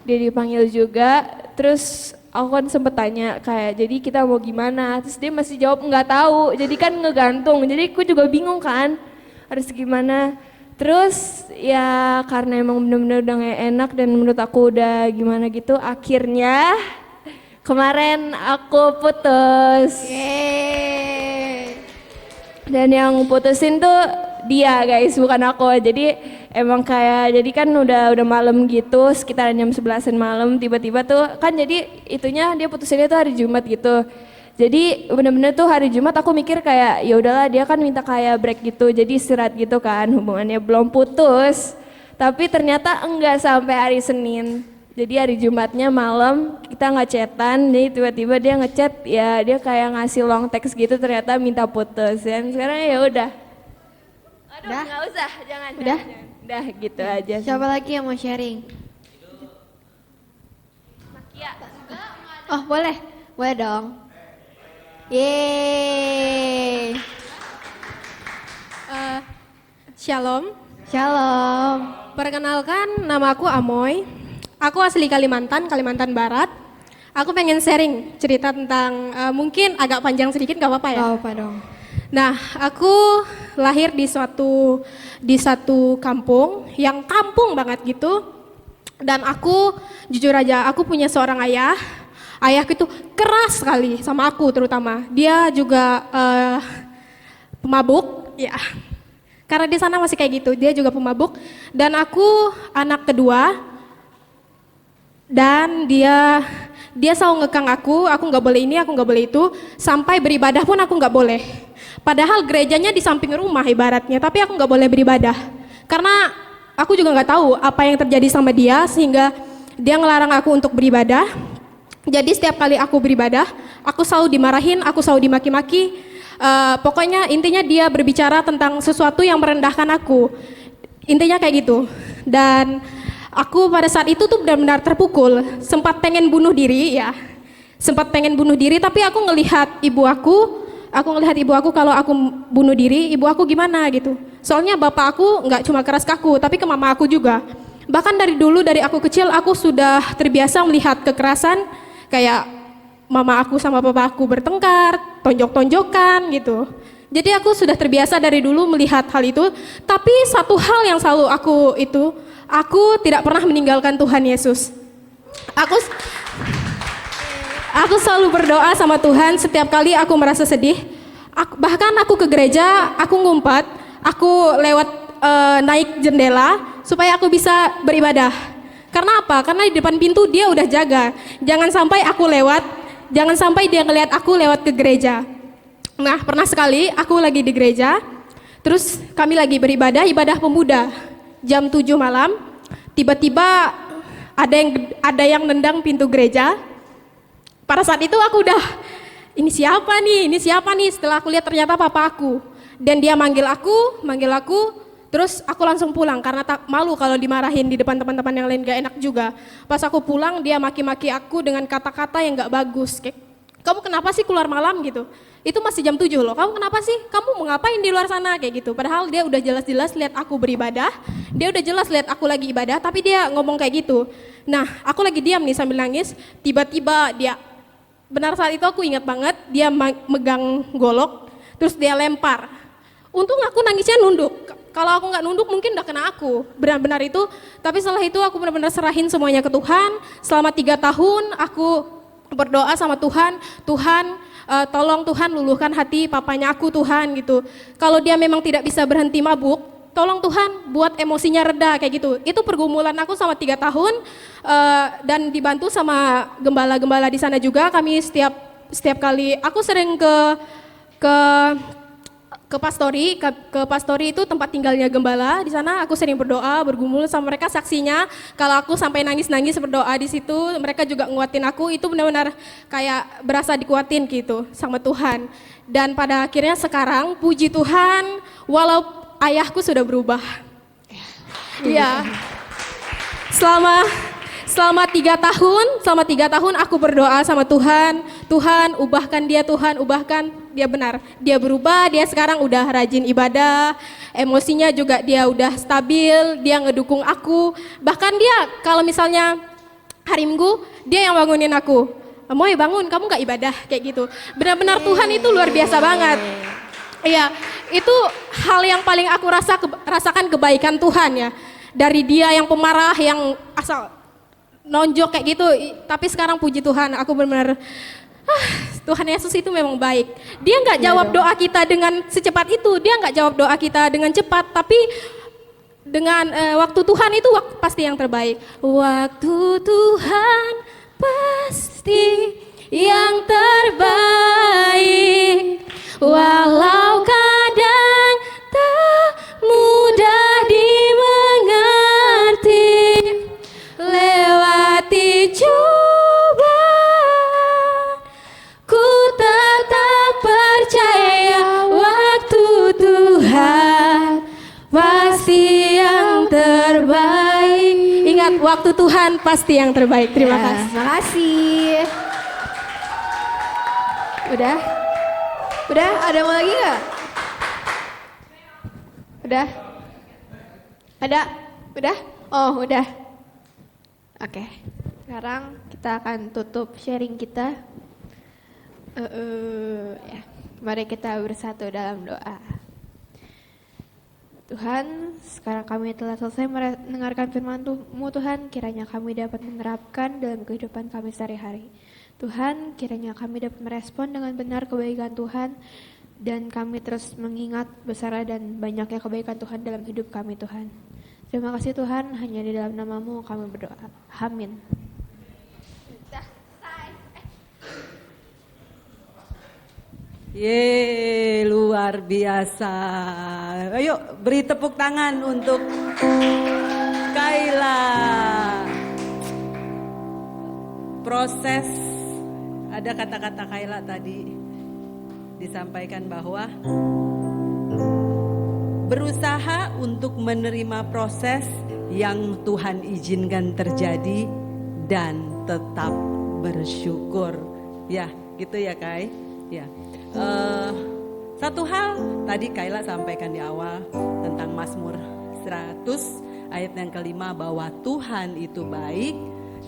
S4: dia dipanggil juga, terus aku kan sempet tanya kayak, jadi kita mau gimana? Terus dia masih jawab nggak tahu, jadi kan ngegantung. Jadi aku juga bingung kan harus gimana. Terus ya karena emang bener-bener udah gak enak dan menurut aku udah gimana gitu, akhirnya kemarin aku putus.
S2: Yeay.
S4: Dan yang putusin tuh
S7: dia guys, bukan aku. Jadi emang kayak, jadi kan udah malam gitu, sekitaran jam 11-an malam, tiba-tiba tuh kan jadi itunya dia putusinnya tuh hari Jumat gitu. Jadi bener-bener tuh hari Jumat aku mikir kayak ya udahlah, dia kan minta kayak break gitu, jadi istirahat gitu kan, hubungannya belum putus. Tapi ternyata enggak sampai hari Senin. Jadi hari Jumatnya malam kita nggak chatan, jadi tiba-tiba dia ngechat, ya dia kayak ngasih long text gitu, ternyata minta putus. Dan sekarang ya udah. Aduh,
S2: Udah?
S7: nggak usah, jangan.
S2: Udah?
S7: Jangan. Udah gitu aja.
S2: Siapa lagi yang mau sharing? Oh boleh, boleh dong. Yeay.
S8: Shalom,
S2: Shalom.
S8: perkenalkan nama aku Amoy. Aku asli Kalimantan Barat. Aku pengen sharing cerita tentang mungkin agak panjang sedikit, gak apa-apa ya?
S2: Gak apa dong.
S8: Nah, aku lahir di satu kampung yang kampung banget gitu. Dan aku jujur aja, aku punya seorang ayah. Ayahku itu keras sekali sama aku terutama. Dia juga pemabuk, ya. Karena di sana masih kayak gitu, dia juga pemabuk. Dan aku anak kedua. Dan dia selalu ngekang aku nggak boleh ini, aku nggak boleh itu. Sampai beribadah pun aku nggak boleh. Padahal gerejanya di samping rumah ibaratnya, tapi aku nggak boleh beribadah. Karena aku juga nggak tahu apa yang terjadi sama dia sehingga dia ngelarang aku untuk beribadah. Jadi setiap kali aku beribadah, aku selalu dimarahin, aku selalu dimaki-maki. Pokoknya intinya dia berbicara tentang sesuatu yang merendahkan aku. Intinya kayak gitu. Dan aku pada saat itu tuh benar-benar terpukul, sempat pengen bunuh diri ya. Sempat pengen bunuh diri, tapi aku ngelihat ibu aku kalau aku bunuh diri, ibu aku gimana gitu. Soalnya bapak aku nggak cuma keras ke aku, tapi ke mama aku juga. Bahkan dari dulu, dari aku kecil, aku sudah terbiasa melihat kekerasan, kayak mama aku sama papa aku bertengkar, tonjok-tonjokan gitu. Jadi aku sudah terbiasa dari dulu melihat hal itu, tapi satu hal yang selalu aku tidak pernah meninggalkan Tuhan Yesus. Aku selalu berdoa sama Tuhan setiap kali aku merasa sedih. Bahkan aku ke gereja, aku ngumpet, aku lewat naik jendela supaya aku bisa beribadah. Karena apa? Karena di depan pintu dia udah jaga. Jangan sampai aku lewat, jangan sampai dia ngelihat aku lewat ke gereja. Nah, pernah sekali aku lagi di gereja, terus kami lagi beribadah, ibadah pemuda. Jam 7 malam, tiba-tiba ada yang nendang pintu gereja. Pada saat itu aku udah, ini siapa nih? Setelah aku lihat ternyata papa aku. Dan dia manggil aku, terus aku langsung pulang karena malu kalau dimarahin di depan teman-teman yang lain, gak enak juga. Pas aku pulang, dia maki-maki aku dengan kata-kata yang gak bagus. Kayak, kamu kenapa sih keluar malam gitu? Itu masih jam 7 loh, kamu kenapa sih? Kamu mau ngapain di luar sana? Kayak gitu. Padahal dia udah jelas-jelas lihat aku beribadah, dia udah jelas lihat aku lagi ibadah, tapi dia ngomong kayak gitu. Nah, aku lagi diam nih sambil nangis, tiba-tiba dia, benar saat itu aku ingat banget, dia megang golok, terus dia lempar. Untung aku nangisnya nunduk. Kalau aku nggak nunduk mungkin udah kena aku, benar-benar itu. Tapi setelah itu aku benar-benar serahin semuanya ke Tuhan. Selama 3 tahun aku berdoa sama Tuhan, tolong Tuhan luluhkan hati papanya aku Tuhan gitu. Kalau dia memang tidak bisa berhenti mabuk, tolong Tuhan buat emosinya reda kayak gitu. Itu pergumulan aku sama 3 tahun dan dibantu sama gembala-gembala di sana juga. Kami setiap kali aku sering ke pastori itu tempat tinggalnya gembala. Di sana aku sering berdoa, bergumul sama mereka, saksinya kalau aku sampai nangis-nangis berdoa di situ, mereka juga nguatin aku. Itu benar-benar kayak berasa dikuatin gitu sama Tuhan. Dan pada akhirnya sekarang puji Tuhan, walau ayahku sudah berubah. Iya. Selama 3 tahun aku berdoa sama Tuhan, Tuhan ubahkan dia, Tuhan ubahkan dia, benar. Dia berubah, dia sekarang udah rajin ibadah, emosinya juga dia udah stabil, dia ngedukung aku. Bahkan dia kalau misalnya hari Minggu, dia yang bangunin aku. Moy bangun, kamu gak ibadah? Kayak gitu. Benar-benar Tuhan itu luar biasa banget. Iya, itu hal yang paling aku rasakan kebaikan Tuhan ya. Dari dia yang pemarah, yang asal nonjok kayak gitu, tapi sekarang puji Tuhan aku benar-benar Tuhan Yesus itu memang baik. Dia nggak jawab doa kita dengan secepat itu, dia nggak jawab doa kita dengan cepat, tapi dengan waktu Tuhan itu pasti yang terbaik. Waktu Tuhan pasti yang terbaik, walau kadang tak mudah dimengerti, lewati cobaan, ku tetap percaya waktu Tuhan pasti yang terbaik. Ingat, waktu Tuhan pasti yang terbaik. Terima kasih.
S2: Terima kasih. Udah? Udah? Ada mau lagi nggak? Udah? Ada? Udah? Oh, udah. Oke. Sekarang kita akan tutup sharing kita. Ya. Mari kita bersatu dalam doa. Tuhan, sekarang kami telah selesai mendengarkan firman-Mu Tuhan, kiranya kami dapat menerapkan dalam kehidupan kami sehari-hari. Tuhan, kiranya kami dapat merespon dengan benar kebaikan Tuhan, dan kami terus mengingat besar dan banyaknya kebaikan Tuhan dalam hidup kami Tuhan. Terima kasih Tuhan, hanya di dalam nama-Mu kami berdoa. Amin.
S9: Yeay, luar biasa. Ayo beri tepuk tangan untuk Kayla. Proses, ada kata-kata Kayla tadi disampaikan bahwa berusaha untuk menerima proses yang Tuhan izinkan terjadi dan tetap bersyukur. Ya, gitu ya Kai. Ya. Satu hal tadi Kayla sampaikan di awal tentang Mazmur 100 ayat yang kelima, bahwa Tuhan itu baik,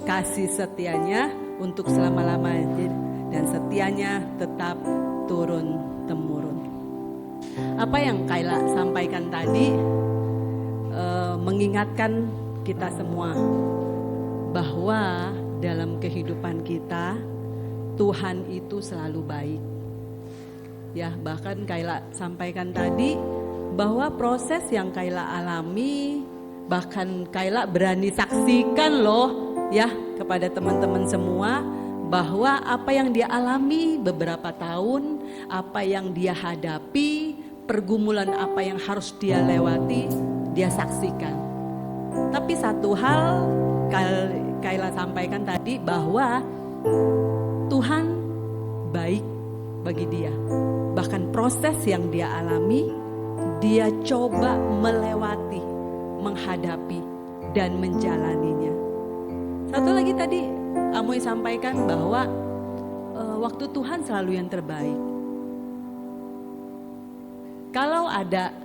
S9: kasih setianya untuk selama-lamanya dan setianya tetap turun temurun. Apa yang Kayla sampaikan tadi mengingatkan kita semua bahwa dalam kehidupan kita Tuhan itu selalu baik. Ya, bahkan Kayla sampaikan tadi bahwa proses yang Kayla alami, bahkan Kayla berani saksikan loh ya kepada teman-teman semua, bahwa apa yang dia alami beberapa tahun, apa yang dia hadapi, pergumulan apa yang harus dia lewati, dia saksikan. Tapi satu hal Kayla sampaikan tadi, bahwa Tuhan baik bagi dia. Bahkan proses yang dia alami, dia coba melewati, menghadapi, dan menjalaninya. Satu lagi tadi Amoy sampaikan bahwa waktu Tuhan selalu yang terbaik. Kalau ada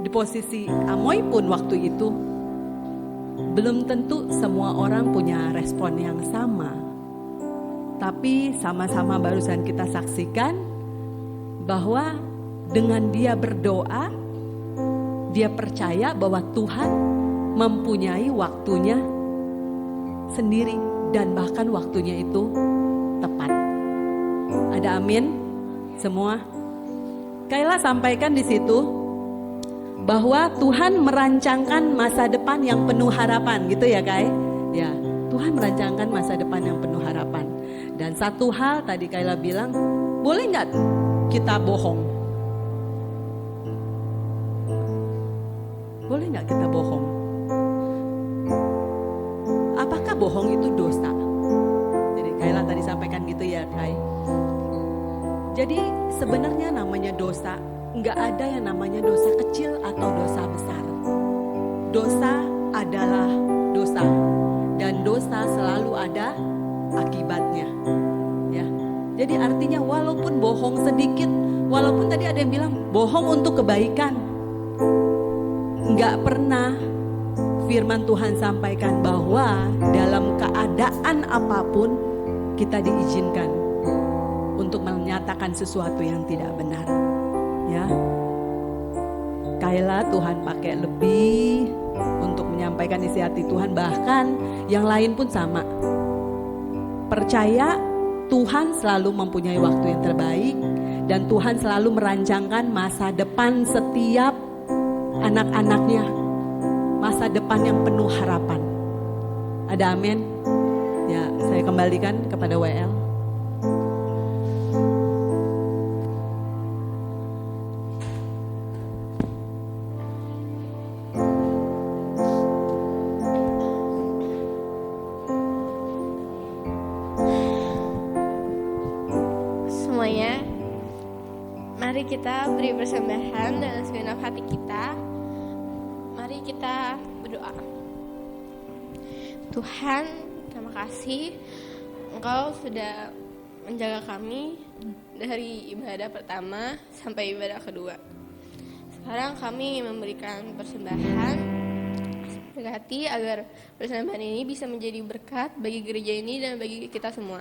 S9: di posisi Amoy pun waktu itu, belum tentu semua orang punya respon yang sama. Tapi sama-sama barusan kita saksikan bahwa dengan dia berdoa, dia percaya bahwa Tuhan mempunyai waktunya sendiri dan bahkan waktunya itu tepat. Ada amin semua? Kayla sampaikan di situ bahwa Tuhan merancangkan masa depan yang penuh harapan, gitu ya Kay? Ya, Tuhan merancangkan masa depan yang penuh harapan. Dan satu hal tadi Kayla bilang, boleh nggak kita bohong? Boleh nggak kita bohong? Apakah bohong itu dosa? Jadi Kayla tadi sampaikan gitu ya Kay. Jadi sebenarnya namanya dosa, nggak ada yang namanya dosa kecil atau dosa besar. Dosa adalah dosa, dan dosa selalu ada akibatnya. Ya, jadi artinya walaupun bohong sedikit, walaupun tadi ada yang bilang bohong untuk kebaikan, nggak pernah firman Tuhan sampaikan bahwa dalam keadaan apapun kita diizinkan untuk menyatakan sesuatu yang tidak benar. Ya, Kayla Tuhan pakai lebih untuk menyampaikan isi hati Tuhan, bahkan yang lain pun sama. Percaya Tuhan selalu mempunyai waktu yang terbaik dan Tuhan selalu merancangkan masa depan setiap anak-anaknya, masa depan yang penuh harapan. Ada amin? Ya, saya kembalikan kepada WL.
S1: Semuanya, mari kita beri persembahan dalam segenap hati kita. Mari kita berdoa. Tuhan, terima kasih Engkau sudah menjaga kami dari ibadah pertama sampai ibadah kedua. Sekarang kami memberikan persembahan, berkati agar persembahan ini bisa menjadi berkat bagi gereja ini dan bagi kita semua.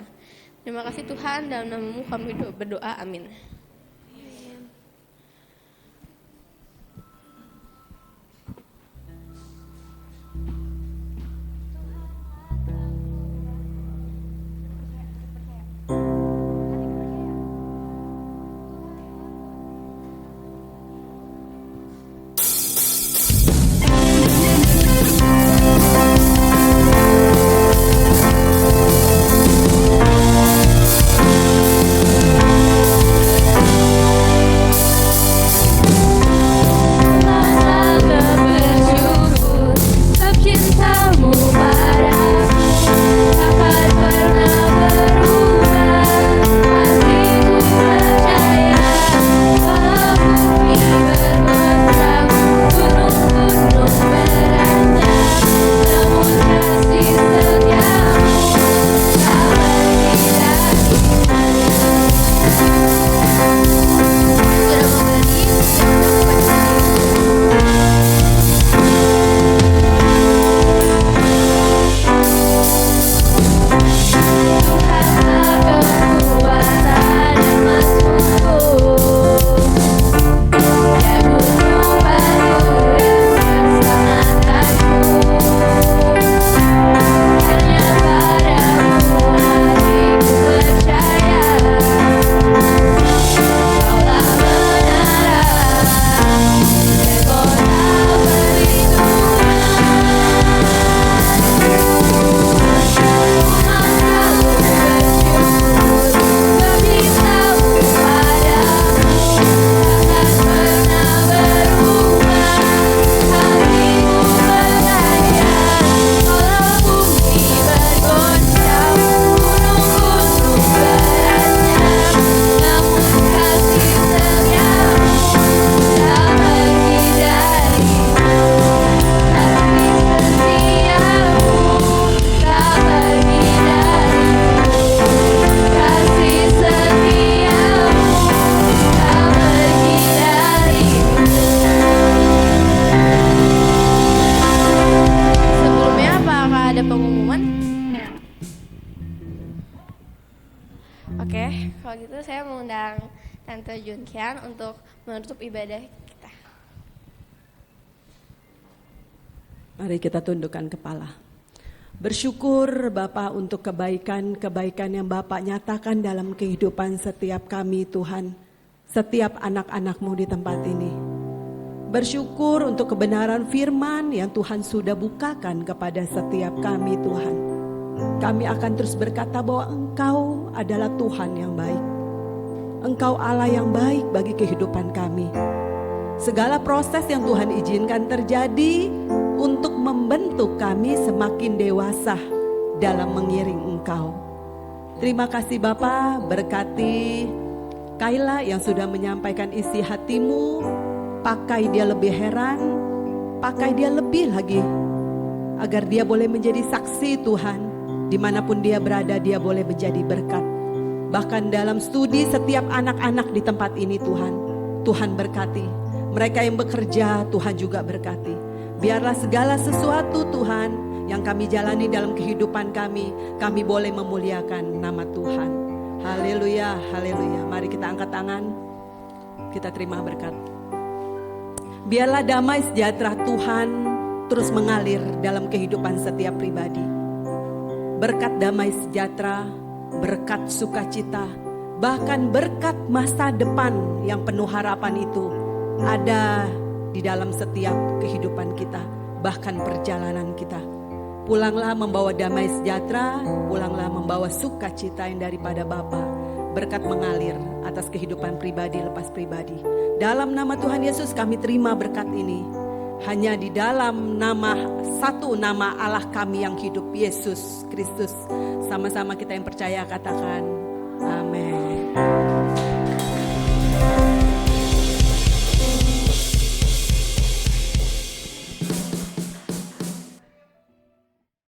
S1: Terima kasih Tuhan, dalam nama-Mu kami berdoa, amin. Oke, kalau gitu saya mengundang Tante Junkian untuk menutup ibadah kita.
S9: Mari kita tundukkan kepala. Bersyukur Bapa untuk kebaikan-kebaikan yang Bapak nyatakan dalam kehidupan setiap kami Tuhan. Setiap anak-anak-Mu di tempat ini. Bersyukur untuk kebenaran firman yang Tuhan sudah bukakan kepada setiap kami Tuhan. Kami akan terus berkata bahwa Engkau adalah Tuhan yang baik. Engkau Allah yang baik bagi kehidupan kami. Segala proses yang Tuhan izinkan terjadi untuk membentuk kami semakin dewasa dalam mengiring Engkau. Terima kasih Bapa, berkati Kayla yang sudah menyampaikan isi hatimu. Pakai dia lebih heran, pakai dia lebih lagi, agar dia boleh menjadi saksi Tuhan. Dimanapun dia berada, dia boleh menjadi berkat. Bahkan dalam studi setiap anak-anak di tempat ini Tuhan, Tuhan berkati. Mereka yang bekerja, Tuhan juga berkati. Biarlah segala sesuatu Tuhan yang kami jalani dalam kehidupan kami boleh memuliakan nama Tuhan. Haleluya, haleluya. Mari kita angkat tangan, kita terima berkat. Biarlah damai sejahtera Tuhan terus mengalir dalam kehidupan setiap pribadi. Berkat damai sejahtera berkat sukacita, bahkan berkat masa depan yang penuh harapan itu ada di dalam setiap kehidupan kita, bahkan perjalanan kita. Pulanglah membawa damai sejahtera, pulanglah membawa sukacita yang daripada Bapa. Berkat mengalir atas kehidupan pribadi lepas pribadi. Dalam nama Tuhan Yesus kami terima berkat ini. Hanya di dalam satu nama Allah kami yang hidup, Yesus Kristus. Sama-sama kita yang percaya katakan amin.